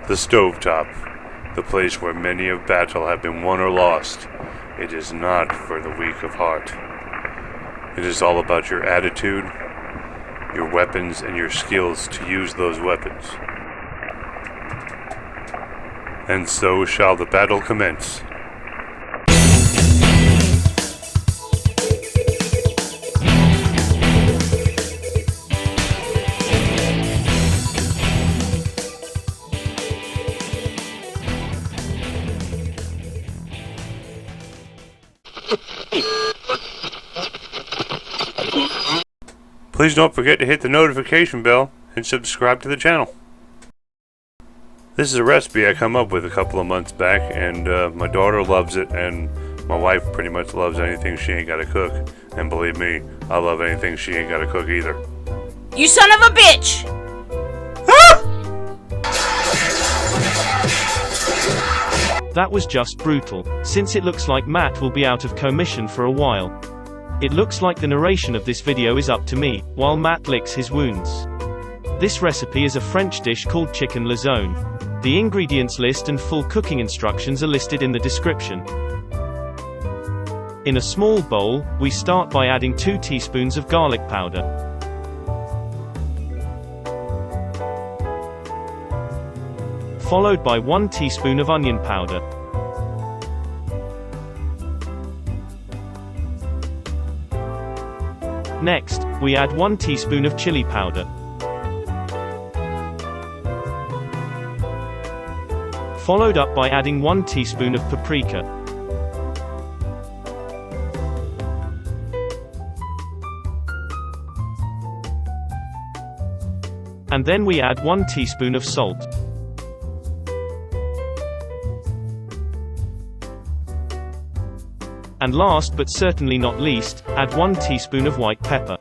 The stovetop, the place where many a battle have been won or lost, it is not for the weak of heart. It is all about your attitude, your weapons, and your skills to use those weapons. And so shall the battle commence. Please don't forget to hit the notification bell and subscribe to the channel. This is a recipe I come up with a couple of months back, and my daughter loves it, and my wife pretty much loves anything she ain't gotta cook. And believe me, I love anything she ain't gotta cook either. You son of a bitch! That was just brutal, since it looks like Matt will be out of commission for a while. It looks like the narration of this video is up to me, while Matt licks his wounds. This recipe is a French dish called chicken lazone. The ingredients list and full cooking instructions are listed in the description. In a small bowl, we start by adding 2 teaspoons of garlic powder. Followed by 1 teaspoon of onion powder. Next, we add 1 teaspoon of chili powder. Followed up by adding 1 teaspoon of paprika. And then we add 1 teaspoon of salt. And last but certainly not least, add 1 teaspoon of white pepper.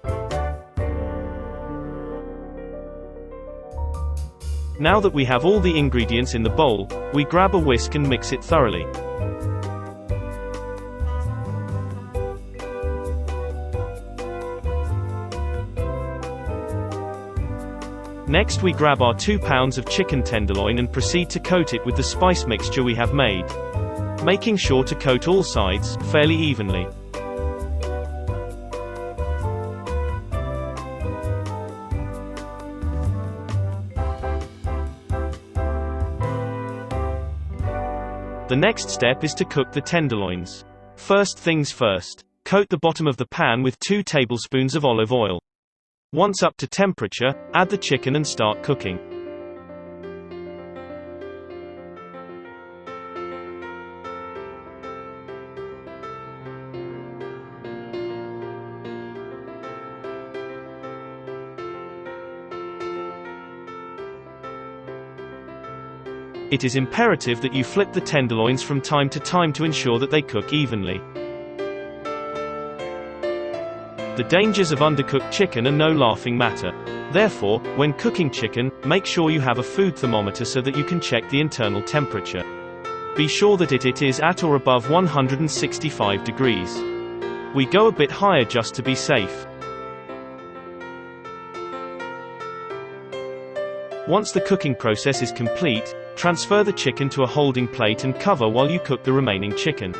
Now that we have all the ingredients in the bowl, we grab a whisk and mix it thoroughly. Next we grab our 2 pounds of chicken tenderloin and proceed to coat it with the spice mixture we have made, making sure to coat all sides fairly evenly. The next step is to cook the tenderloins. First things first, coat the bottom of the pan with 2 tablespoons of olive oil. Once up to temperature, add the chicken and start cooking. It is imperative that you flip the tenderloins from time to time to ensure that they cook evenly. The dangers of undercooked chicken are no laughing matter. Therefore, when cooking chicken, make sure you have a food thermometer so that you can check the internal temperature. Be sure that it is at or above 165 degrees. We go a bit higher just to be safe. Once the cooking process is complete, transfer the chicken to a holding plate and cover while you cook the remaining chicken.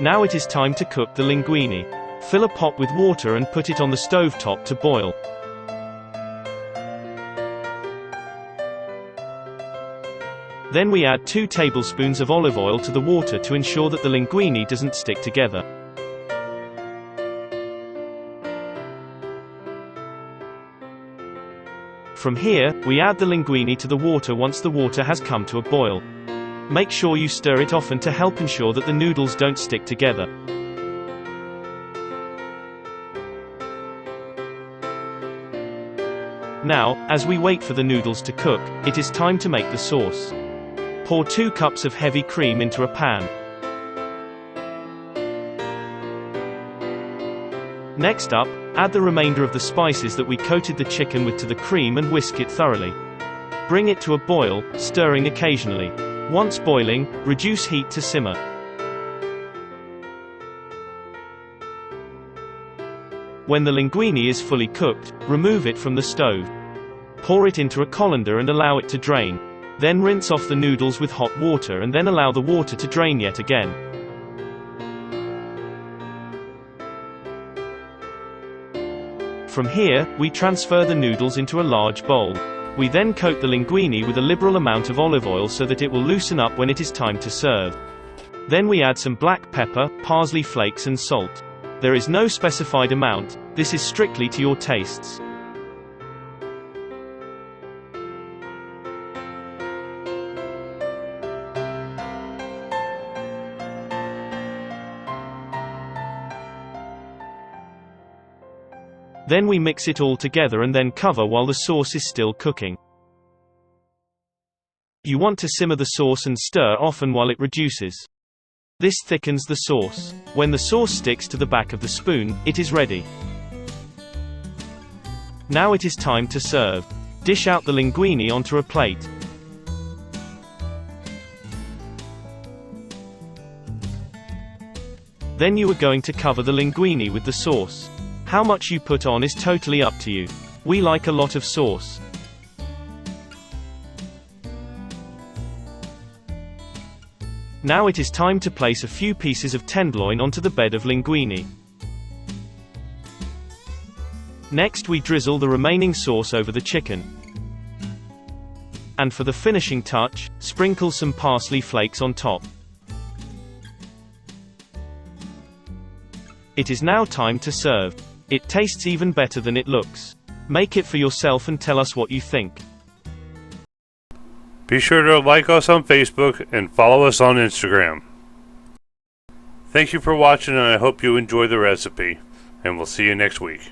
Now it is time to cook the linguine. Fill a pot with water and put it on the stove top to boil. Then we add 2 tablespoons of olive oil to the water to ensure that the linguine doesn't stick together. From here, we add the linguine to the water once the water has come to a boil. Make sure you stir it often to help ensure that the noodles don't stick together. Now, as we wait for the noodles to cook, it is time to make the sauce. Pour 2 cups of heavy cream into a pan. Next up, add the remainder of the spices that we coated the chicken with to the cream and whisk it thoroughly. Bring it to a boil, stirring occasionally. Once boiling, reduce heat to simmer. When the linguine is fully cooked, remove it from the stove. Pour it into a colander and allow it to drain. Then rinse off the noodles with hot water and then allow the water to drain yet again. From here, we transfer the noodles into a large bowl. We then coat the linguine with a liberal amount of olive oil so that it will loosen up when it is time to serve. Then we add some black pepper, parsley flakes and salt. There is no specified amount, this is strictly to your tastes. Then we mix it all together and then cover while the sauce is still cooking. You want to simmer the sauce and stir often while it reduces. This thickens the sauce. When the sauce sticks to the back of the spoon, it is ready. Now it is time to serve. Dish out the linguine onto a plate. Then you are going to cover the linguine with the sauce. How much you put on is totally up to you. We like a lot of sauce. Now it is time to place a few pieces of tenderloin onto the bed of linguine. Next we drizzle the remaining sauce over the chicken. And for the finishing touch, sprinkle some parsley flakes on top. It is now time to serve. It tastes even better than it looks. Make it for yourself and tell us what you think. Be sure to like us on Facebook and follow us on Instagram. Thank you for watching and I hope you enjoy the recipe. And we'll see you next week.